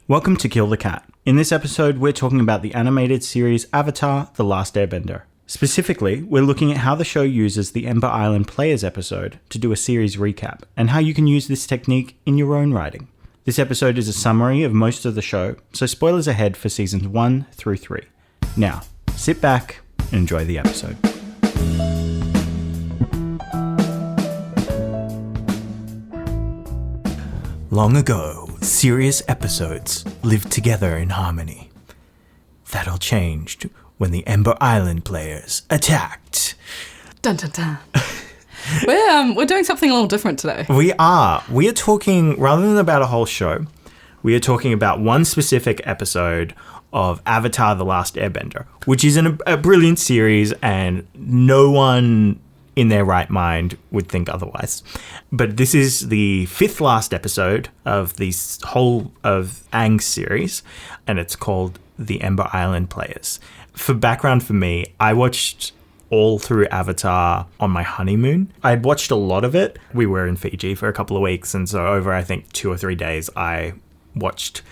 Welcome to Kill the Cat. In this episode, we're talking about the animated series Avatar: The Last Airbender. Specifically, we're looking at how the show uses the Ember Island Players episode to do a series recap, and how you can use this technique in your own writing. This episode is a summary of most of the show, so spoilers ahead for seasons 1 through 3. Now, sit back and enjoy the episode. Long ago, serious episodes lived together in harmony. That all changed when the Ember Island Players attacked. Dun dun dun. We're doing something a little different today. We are talking, rather than about a whole show, we are talking about one specific episode of Avatar: The Last Airbender, which is a brilliant series, and no one in their right mind would think otherwise. But this is the 5th last episode of the whole of Aang's series, and it's called The Ember Island Players. For background for me, I watched all through Avatar on my honeymoon. I'd watched a lot of it. We were in Fiji for a couple of weeks, and so over, I think, 2 or 3 days, I watched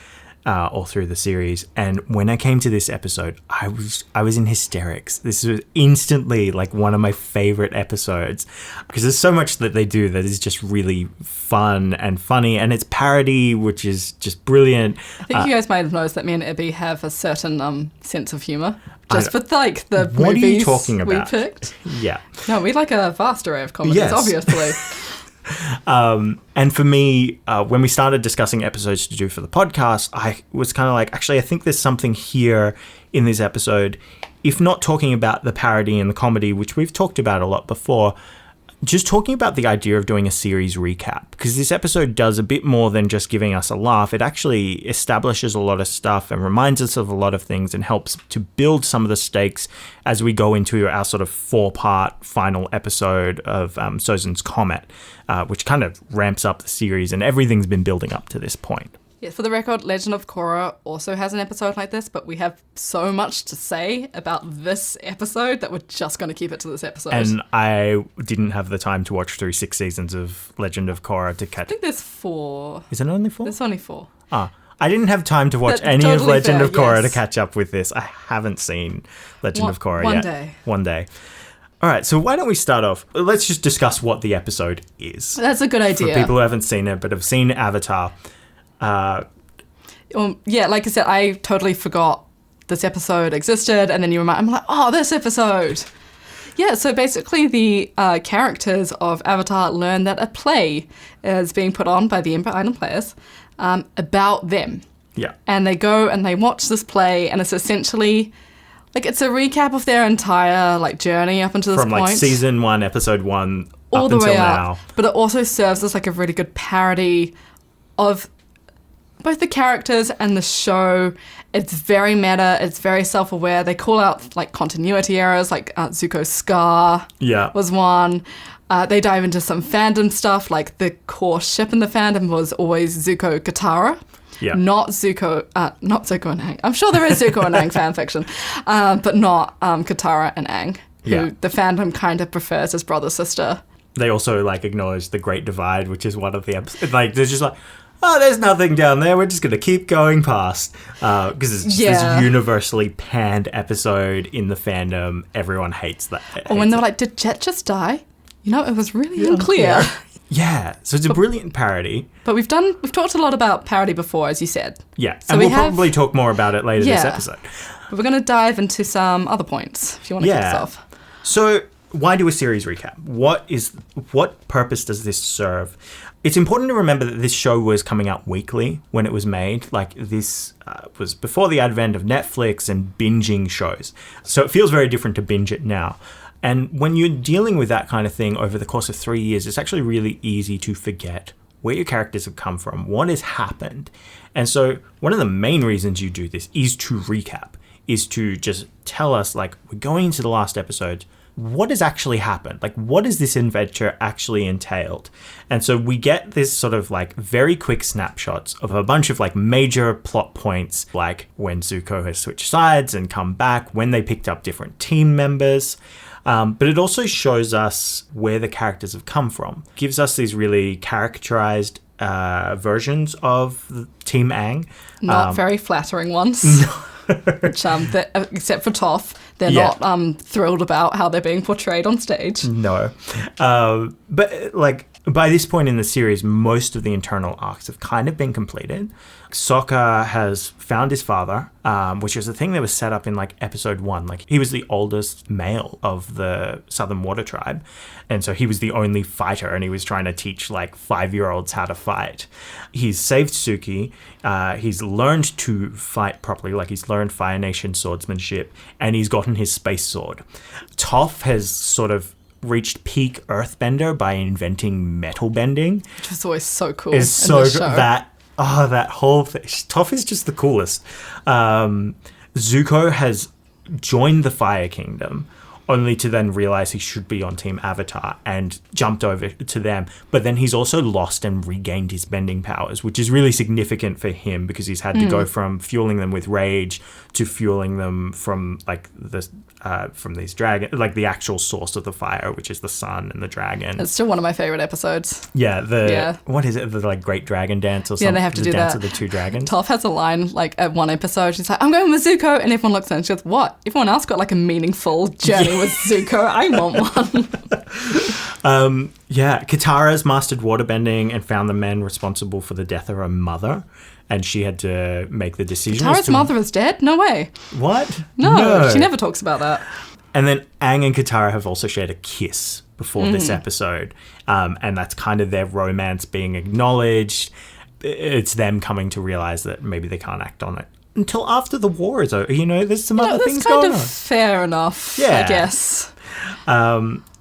all through the series. And when I came to this episode, I was in hysterics. This was instantly like one of my favorite episodes, because there's so much that they do that is just really fun and funny, and it's parody, which is just brilliant. I think you guys might have noticed that me and Ibby have a certain sense of humour. Just with like the what movies are you talking about? We picked. Yeah. No, we like a vast array of comedies, Yes. obviously. And for me, when we started discussing episodes to do for the podcast, I was kind of like, actually, I think there's something here in this episode, if not talking about the parody and the comedy, which we've talked about a lot before, just talking about the idea of doing a series recap, because this episode does a bit more than just giving us a laugh. It actually establishes a lot of stuff and reminds us of a lot of things, and helps to build some of the stakes as we go into our sort of 4-part final episode of Sozin's Comet, which kind of ramps up the series, and everything's been building up to this point. Yeah, for the record, Legend of Korra also has an episode like this, but we have so much to say about this episode that we're just going to keep it to this episode. And I didn't have the time to watch through 6 seasons of Legend of Korra to catch. I think there's 4. Is it only 4? There's only 4. I didn't have time to watch That's any of totally Legend fair, of Korra yes. to catch up with this. I haven't seen Legend of Korra one yet. day. One day. All right, so why don't we start off? Let's just discuss what the episode is. That's a good idea. For people who haven't seen it but have seen Avatar. Yeah, like I said, I totally forgot this episode existed, and then you remind, I'm like, oh, this episode. Yeah, so basically the characters of Avatar learn that a play is being put on by the Ember Island Players about them. Yeah. And they go and they watch this play, and it's essentially, like, it's a recap of their entire, like, journey up until this From, point. like, season 1, episode 1, all up the until way now. up. But it also serves as, like, a really good parody of both the characters and the show. It's very meta. It's very self-aware. They call out, like, continuity errors, like Zuko's scar was one. They dive into some fandom stuff, like the core ship in the fandom was always Zuko Katara. Yeah. Not Zuko and Aang. I'm sure there is Zuko and Aang fan fiction, but not Katara and Aang, who the fandom kind of prefers as brother-sister. They also, like, acknowledge the Great Divide, which is one of the episodes. Like, they're just like, oh, there's nothing down there. We're just going to keep going past. Because it's just this universally panned episode in the fandom. Everyone hates that. Or when they're like, did Jet just die? You know, it was really unclear. Yeah, so it's a brilliant parody. But we've talked a lot about parody before, as you said. Yeah, So and we we'll probably talk more about it later this Yeah. episode. But we're going to dive into some other points, if you want to kick us off. So why do a series recap? What purpose does this serve? It's important to remember that this show was coming out weekly when it was made. Like, this was before the advent of Netflix and binging shows. So it feels very different to binge it now. And when you're dealing with that kind of thing over the course of 3 years, it's actually really easy to forget where your characters have come from, what has happened. And so one of the main reasons you do this is to recap, is to just tell us, like, we're going into the last episode, what has actually happened? Like, what has this adventure actually entailed? And so we get this sort of, like, very quick snapshots of a bunch of, like, major plot points, like when Zuko has switched sides and come back, when they picked up different team members. But it also shows us where the characters have come from. Gives us these really characterized versions of Team Aang. Not very flattering ones. Which, except for Toph, they're not thrilled about how they're being portrayed on stage. No. But, like, by this point in the series, most of the internal arcs have kind of been completed. Sokka has found his father, which is a thing that was set up in, like, episode 1. Like, he was the oldest male of the Southern Water Tribe. And so he was the only fighter, and he was trying to teach, like, 5-year-olds how to fight. He's saved Suki. He's learned to fight properly. Like, he's learned Fire Nation swordsmanship, and he's gotten his space sword. Toph has sort of reached peak earthbender by inventing metal bending. Which was always so cool. It's so that whole thing. Toph is just the coolest. Zuko has joined the Fire Kingdom, only to then realize he should be on Team Avatar and jumped over to them. But then he's also lost and regained his bending powers, which is really significant for him because he's had to go from fueling them with rage to fueling them from like from these dragons, like the actual source of the fire, which is the sun and the dragon. It's still one of my favorite episodes. Yeah, what is it? The like Great Dragon Dance or something? Yeah, they have to do Dance that. of the Two Dragons. Toph has a line like at one episode. She's like, "I'm going with Zuko," and everyone looks at her and she goes, "What? Everyone else got like a meaningful journey with Zuko. I want one." Katara's mastered waterbending and found the men responsible for the death of her mother, and she had to make the decision. Katara's mother is dead? No way. What? No, she never talks about that. And then Aang and Katara have also shared a kiss before this episode, and that's kind of their romance being acknowledged. It's them coming to realize that maybe they can't act on it until after the war is over. You know, there's some other things going on. That's kind of fair enough, I guess.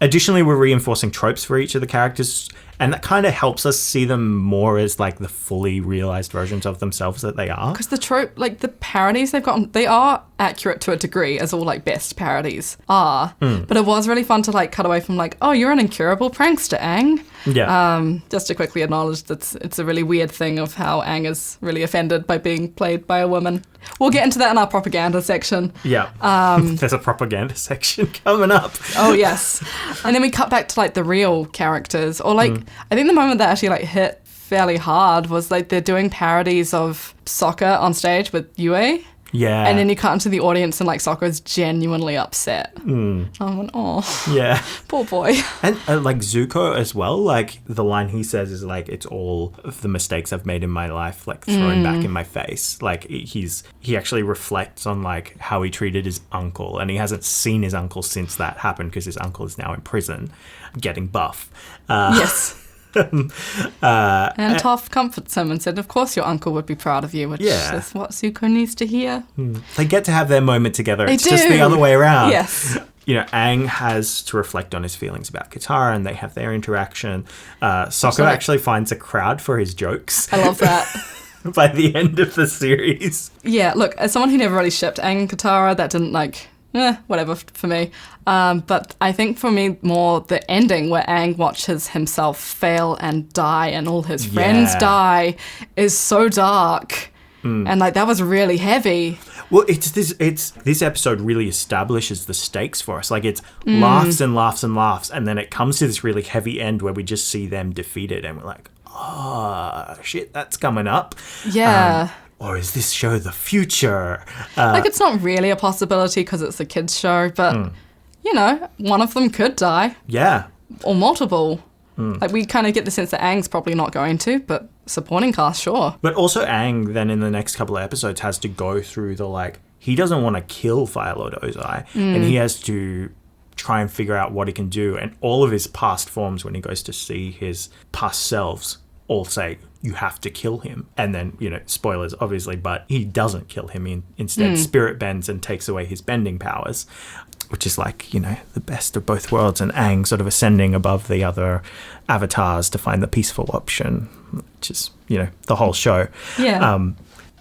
Additionally, we're reinforcing tropes for each of the characters, and that kind of helps us see them more as like the fully realized versions of themselves that they are. Because the trope, like the parodies they've gotten, they are accurate to a degree, as all like best parodies are. But it was really fun to like cut away from like, oh, you're an incurable prankster, Aang. Yeah. Just to quickly acknowledge that it's a really weird thing of how Aang is really offended by being played by a woman. We'll get into that in our propaganda section. Yeah. There's a propaganda section coming up. Oh, yes. And then we cut back to like the real characters. Or like, I think the moment that actually like hit fairly hard was like they're doing parodies of Sokka on stage with Yue. Yeah. And then you cut into the audience and like Sokka is genuinely upset. I went, oh. Yeah. Poor boy. And like Zuko as well, like the line he says is like, it's all of the mistakes I've made in my life, like thrown back in my face. Like he actually reflects on like how he treated his uncle, and he hasn't seen his uncle since that happened because his uncle is now in prison getting buff. Yes. And Toph comforts him and said, of course your uncle would be proud of you, which is what Zuko needs to hear. They get to have their moment together. It's do. just the other way around. Yes. You know, Aang has to reflect on his feelings about Katara, and they have their interaction. Sokka actually finds a crowd for his jokes. I love that. By the end of the series. Yeah, look, as someone who never really shipped Aang and Katara, that didn't like... whatever for me. But I think for me more the ending where Aang watches himself fail and die and all his friends die is so dark. And like that was really heavy. Well, this episode really establishes the stakes for us. Like it's laughs and laughs and laughs, and then it comes to this really heavy end where we just see them defeated and we're like, oh shit, that's coming up. Yeah. Or is this show the future? Like, it's not really a possibility because it's a kids' show, but, you know, one of them could die. Yeah. Or multiple. Like, we kind of get the sense that Aang's probably not going to, but supporting cast, sure. But also Aang, then in the next couple of episodes, has to go through the, like, he doesn't want to kill Fire Lord Ozai, and he has to try and figure out what he can do. And all of his past forms, when he goes to see his past selves, all say, you have to kill him. And then, you know, spoilers, obviously, but he doesn't kill him. He instead spirit bends and takes away his bending powers, which is like, you know, the best of both worlds. And Aang sort of ascending above the other avatars to find the peaceful option, which is, you know, the whole show. Yeah.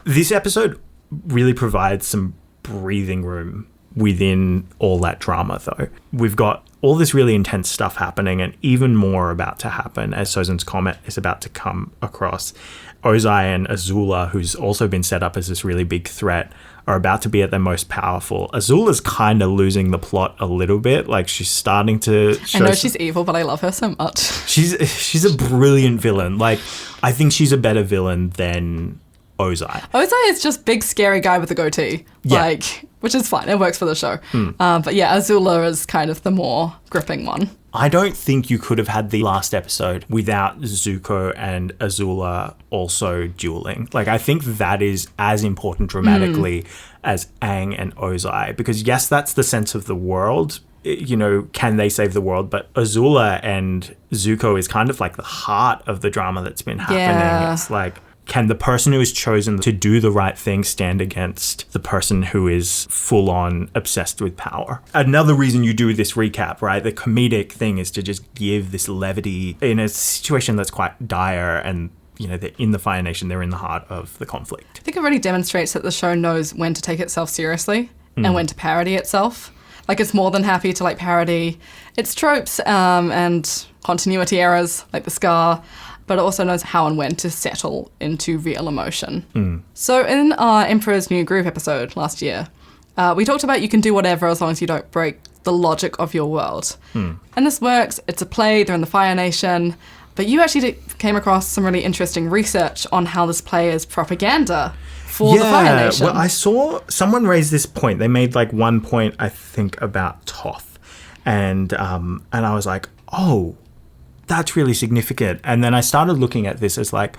This episode really provides some breathing room within all that drama, though. We've got all this really intense stuff happening, and even more about to happen as Sozin's comet is about to come across. Ozai and Azula, who's also been set up as this really big threat, are about to be at their most powerful. Azula's kind of losing the plot a little bit. Like, she's starting to show... I know she's evil, but I love her so much. She's a brilliant villain. Like, I think she's a better villain than Ozai. Ozai is just big, scary guy with a goatee. Yeah. Like, which is fine. It works for the show. But yeah, Azula is kind of the more gripping one. I don't think you could have had the last episode without Zuko and Azula also dueling. Like, I think that is as important dramatically as Aang and Ozai. Because yes, that's the sense of the world. You know, can they save the world? But Azula and Zuko is kind of like the heart of the drama that's been happening. Yeah. It's like, can the person who is chosen to do the right thing stand against the person who is full on obsessed with power? Another reason you do this recap, right? The comedic thing is to just give this levity in a situation that's quite dire, and you know, they're in the Fire Nation, they're in the heart of the conflict. I think it really demonstrates that the show knows when to take itself seriously and when to parody itself. Like, it's more than happy to like parody its tropes and continuity errors, like the scar, but it also knows how and when to settle into real emotion. So in our Emperor's New Groove episode last year, we talked about you can do whatever as long as you don't break the logic of your world. And this works. It's a play. They're in the Fire Nation. But you actually came across some really interesting research on how this play is propaganda for the Fire Nation. Well, I saw someone raise this point. They made like one point, I think, about Toph. And I was like, oh, that's really significant. And then I started looking at this as like,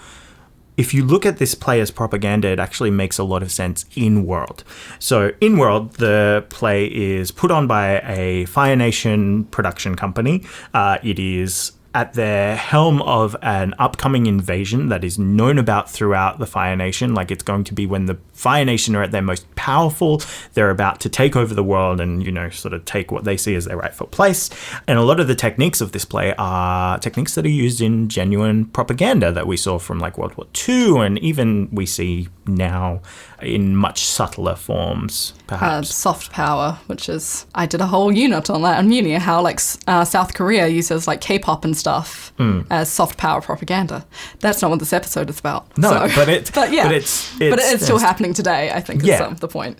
if you look at this play as propaganda, it actually makes a lot of sense in world. So in world, the play is put on by a Fire Nation production company. It is at the helm of an upcoming invasion that is known about throughout the Fire Nation. Like, it's going to be when the Fire Nation are at their most powerful. They're about to take over the world and, you know, sort of take what they see as their rightful place. And a lot of the techniques of this play are techniques that are used in genuine propaganda that we saw from like World War II, and even we see now in much subtler forms, perhaps. Soft power, which is, I did a whole unit on that on uni, how like South Korea uses like K-pop and stuff as soft power propaganda. That's not what this episode is about. No, so. but it's still happening today, I think, is the point.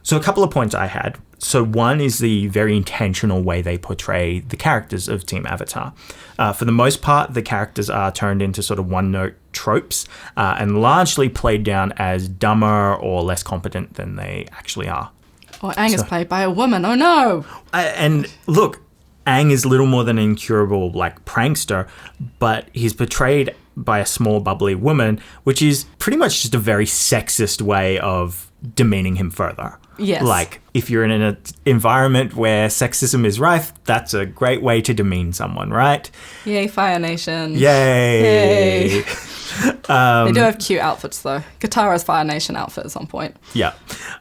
So a couple of points I had. So one is the very intentional way they portray the characters of Team Avatar. For the most part, the characters are turned into sort of one-note tropes and largely played down as dumber or less competent than they actually are. Oh, Aang is played by a woman. Oh, no. And look, Aang is little more than an incurable, like, prankster, but he's portrayed by a small, bubbly woman, which is pretty much just a very sexist way of demeaning him further. Yes. Like, if you're in an environment where sexism is rife, that's a great way to demean someone, right? Yay, Fire Nation. Yay. They do have cute outfits, though. Katara's Fire Nation outfit is on point. Yeah.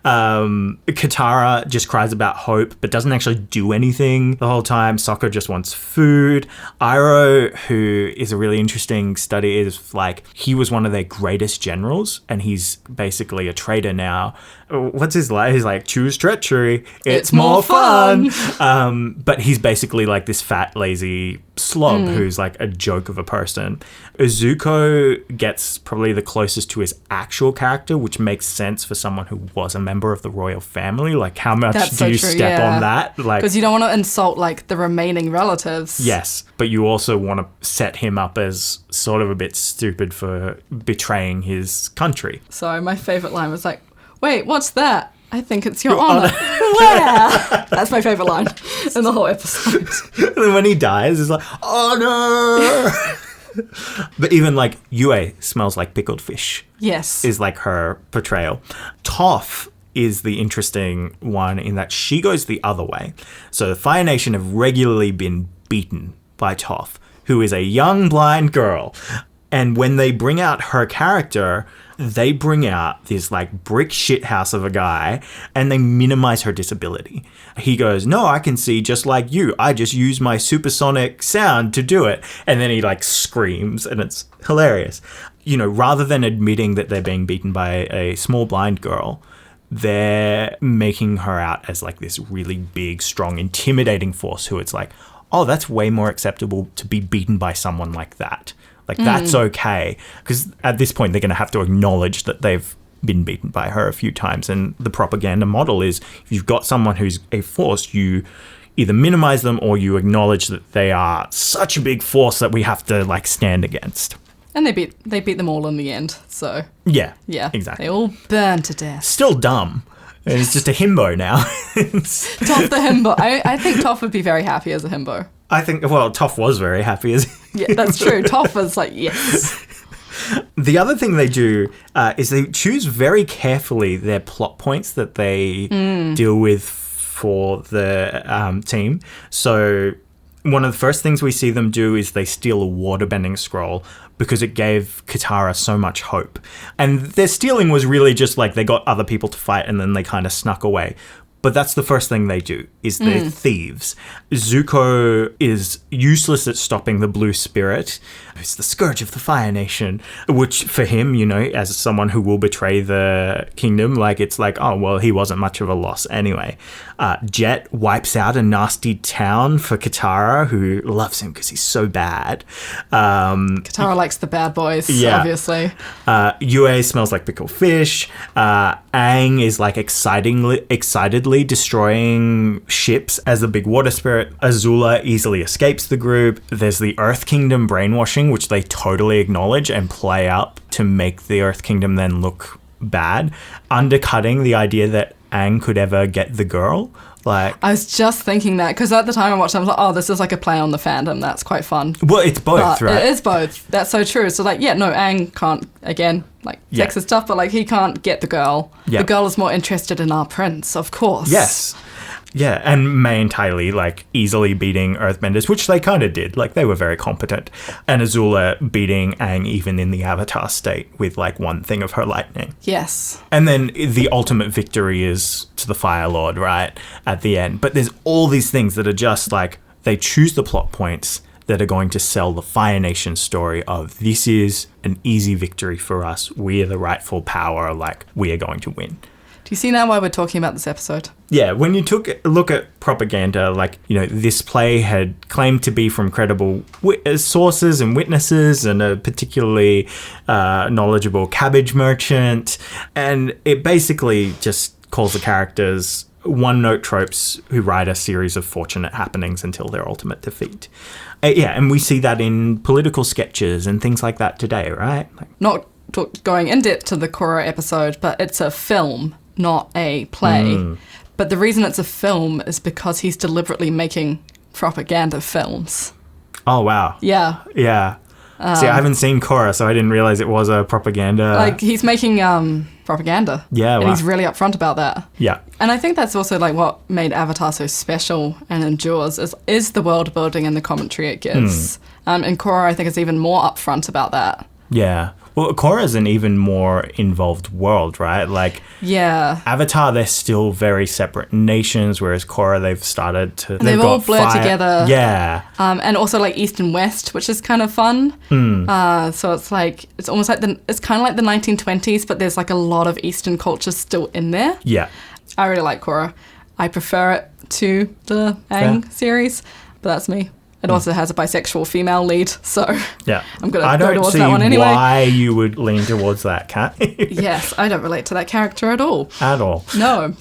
Katara just cries about hope, but doesn't actually do anything the whole time. Sokka just wants food. Iroh, who is a really interesting study, is like, he was one of their greatest generals, and he's basically a traitor now. What's his line? He's like, choose treachery. It's more fun. But he's basically like this fat, lazy slob who's like a joke of a person. Zuko gets probably the closest to his actual character, which makes sense for someone who was a member of the royal family. Like, how much do you step on that? Like, because you don't want to insult like the remaining relatives. Yes, but you also want to set him up as sort of a bit stupid for betraying his country. So my favorite line was like, wait, what's that? I think it's your honor. Where? That's my favorite line in the whole episode. And when he dies, it's like, honor. But even like Yue smells like pickled fish. Yes. Is like her portrayal. Toph is the interesting one in that she goes the other way. So the Fire Nation have regularly been beaten by Toph, who is a young blind girl. And when they bring out her character, they bring out this like brick shithouse of a guy and they minimize her disability. He goes, no, I can see just like you. I just use my supersonic sound to do it. And then he like screams and it's hilarious. You know, rather than admitting that they're being beaten by a small blind girl, they're making her out as like this really big, strong, intimidating force who it's like, oh, that's way more acceptable to be beaten by someone like that. Like, that's okay. Because at this point, they're going to have to acknowledge that they've been beaten by her a few times. And the propaganda model is, if you've got someone who's a force, you either minimize them or you acknowledge that they are such a big force that we have to, like, stand against. And they beat them all in the end, so... Yeah, exactly. They all burn to death. Still dumb. And it's just a himbo now. Toph the himbo. I think Toph would be very happy as a himbo. I think, well, Toph was very happy as... Yeah, that's true. Toph was like, yes. The other thing they do is they choose very carefully their plot points that they deal with for the team. So one of the first things we see them do is they steal a waterbending scroll because it gave Katara so much hope. And their stealing was really just like they got other people to fight and then they kind of snuck away. But that's the first thing they do, is they're thieves. Zuko is useless at stopping the Blue Spirit, who's the scourge of the Fire Nation, which for him, you know, as someone who will betray the kingdom, like, it's like, oh, well, he wasn't much of a loss anyway. Jet wipes out a nasty town for Katara, who loves him because he's so bad. Katara likes the bad boys, obviously. Yue smells like pickled fish. Aang is like excitedly destroying ships as a big water spirit. Azula easily escapes the group. There's the Earth Kingdom brainwashing, which they totally acknowledge and play up to make the Earth Kingdom then look bad, undercutting the idea that Aang could ever get the girl. Like, I was just thinking that, because at the time I watched it, I was like, oh, this is like a play on the fandom. That's quite fun. Well, it's both, right? It is both. That's so true. So, like, yeah, no, Aang can't, again, like, sex is stuff, but, like, he can't get the girl. Yeah. The girl is more interested in our prince, of course. Yes. Yeah, and May and Ty Lee, like, easily beating Earthbenders, which they kind of did. Like, they were very competent. And Azula beating Aang even in the Avatar state with, like, one thing of her lightning. Yes. And then the ultimate victory is to the Fire Lord, right, at the end. But there's all these things that are just, like, they choose the plot points that are going to sell the Fire Nation story of, this is an easy victory for us. We are the rightful power. Like, we are going to win. Do you see now why we're talking about this episode? Yeah, when you took a look at propaganda, like, you know, this play had claimed to be from credible sources and witnesses and a particularly knowledgeable cabbage merchant. And it basically just calls the characters one-note tropes who ride a series of fortunate happenings until their ultimate defeat. And we see that in political sketches and things like that today, right? Not going in depth to the Korra episode, but it's a film, not a play. But the reason it's a film is because he's deliberately making propaganda films. Oh, wow. Yeah. Yeah. See, I haven't seen Korra, so I didn't realize it was a propaganda. Like, he's making propaganda. Yeah, and he's really upfront about that. Yeah. And I think that's also, like, what made Avatar so special and endures is the world building and the commentary it gives. And Korra, I think, is even more upfront about that. Yeah. Well, Korra's an even more involved world, right? Like, yeah, Avatar, they're still very separate nations, whereas Korra, they've started to... They've all blurred together. Yeah. And also, like, East and West, which is kind of fun. So it's like, it's almost like it's kind of like the 1920s, but there's, like, a lot of Eastern culture still in there. Yeah. I really like Korra. I prefer it to the Aang series, but that's me. It also has a bisexual female lead, so yeah. I'm going to go towards that one anyway. I don't see why you would lean towards that, Kat. Yes, I don't relate to that character at all. At all. No.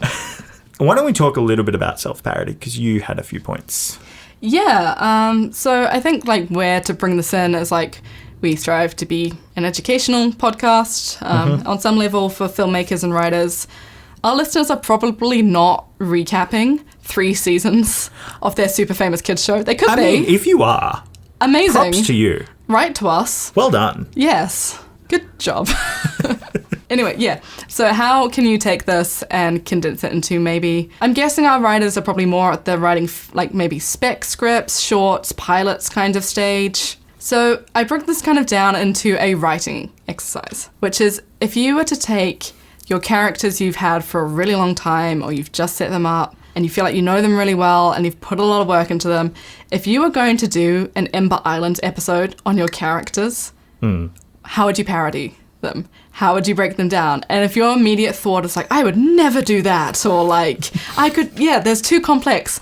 Why don't we talk a little bit about self-parody, because you had a few points. Yeah, so I think, like, where to bring this in is, like, we strive to be an educational podcast on some level for filmmakers and writers. Our listeners are probably not recapping 3 seasons of their super famous kids show. They could be. I mean, if you are, amazing. Props to you. Write to us. Well done. Yes. Good job. Anyway, yeah. So how can you take this and condense it into maybe... I'm guessing our writers are probably more at the writing, like, maybe spec scripts, shorts, pilots kind of stage. So I broke this kind of down into a writing exercise, which is if you were to take your characters you've had for a really long time, or you've just set them up and you feel like you know them really well and you've put a lot of work into them, if you were going to do an Ember Island episode on your characters, how would you parody them? How would you break them down? And if your immediate thought is like, I would never do that, or like, I could, yeah, there's too complex.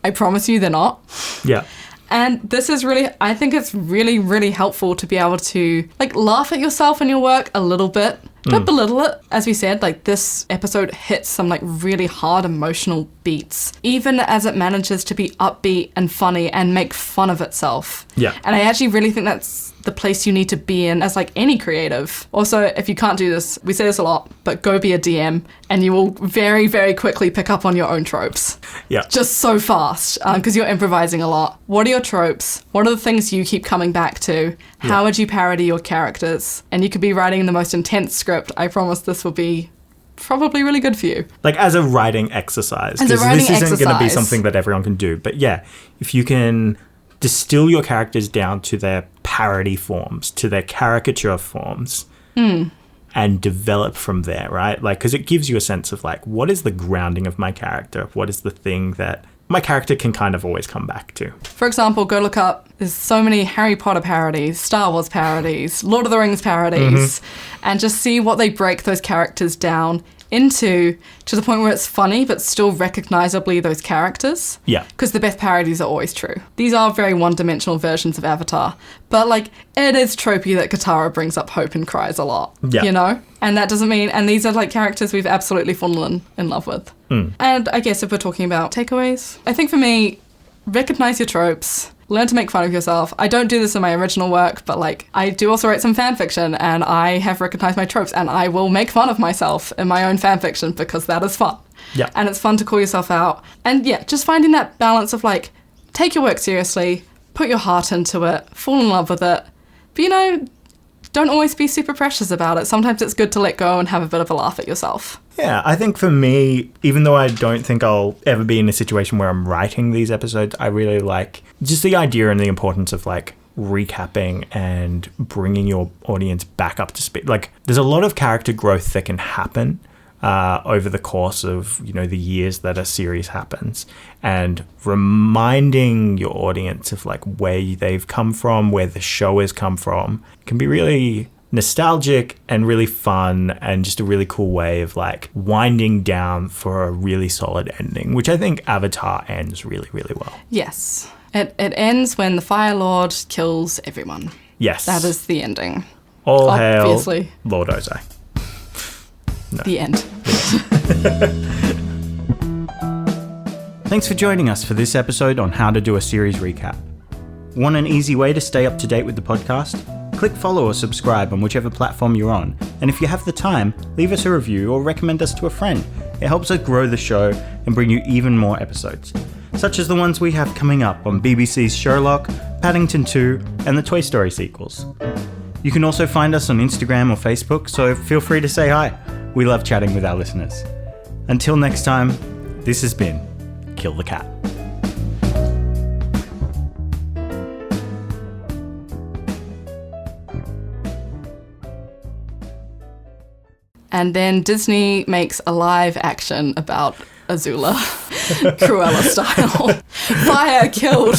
I promise you they're not. Yeah. And this is really, I think it's really, really helpful to be able to like laugh at yourself and your work a little bit. Don't belittle it. As we said, like this episode hits some like really hard emotional beats, even as it manages to be upbeat and funny and make fun of itself. Yeah. And I actually really think that's the place you need to be in as like any creative. Also, if you can't do this, we say this a lot, but go be a DM and you will very, very quickly pick up on your own tropes. Yeah. Just so fast, because you're improvising a lot. What are your tropes? What are the things you keep coming back to? How would you parody your characters? And you could be writing the most intense script. I promise this will be probably really good for you. Like as a writing exercise. As a writing this isn't going to be exercise. something that everyone can do. But yeah, if you can distill your characters down to their parody forms, to their caricature forms, and develop from there, right? Like, because it gives you a sense of like, what is the grounding of my character? What is the thing that my character can kind of always come back to? For example, go look up, there's so many Harry Potter parodies, Star Wars parodies, Lord of the Rings parodies, and just see what they break those characters down into, to the point where it's funny but still recognizably those characters. Yeah. Because the best parodies are always true. These are very one-dimensional versions of Avatar, but like it is tropey that Katara brings up hope and cries a lot. Yeah. You know? And that doesn't mean, and these are like characters we've absolutely fallen in love with. And I guess if we're talking about takeaways, I think for me, recognize your tropes. Learn to make fun of yourself. I don't do this in my original work, but like I do also write some fan fiction and I have recognized my tropes and I will make fun of myself in my own fan fiction because that is fun. Yeah. And it's fun to call yourself out. And yeah, just finding that balance of like, take your work seriously, put your heart into it, fall in love with it. But you know, don't always be super precious about it. Sometimes it's good to let go and have a bit of a laugh at yourself. Yeah, I think for me, even though I don't think I'll ever be in a situation where I'm writing these episodes, I really like just the idea and the importance of like recapping and bringing your audience back up to speed. Like there's a lot of character growth that can happen over the course of, you know, the years that a series happens, and reminding your audience of like where they've come from, where the show has come from, can be really nostalgic and really fun and just a really cool way of like winding down for a really solid ending, which I think Avatar ends really, really well. Yes. It ends when the Fire Lord kills everyone. Yes. That is the ending. All Obviously. hail Lord Ozai. No. The end. Thanks for joining us for this episode on how to do a series recap. Want an easy way to stay up to date with the podcast? Click follow or subscribe on whichever platform you're on, and if you have the time, leave us a review or recommend us to a friend. It helps us grow the show and bring you even more episodes, such as the ones we have coming up on BBC's Sherlock, Paddington 2, and the Toy Story sequels. You can also find us on Instagram or Facebook, so feel free to say hi. We love chatting with our listeners. Until next time, this has been Kill the Cat. And then Disney makes a live action about Azula, Cruella style. Fire killed.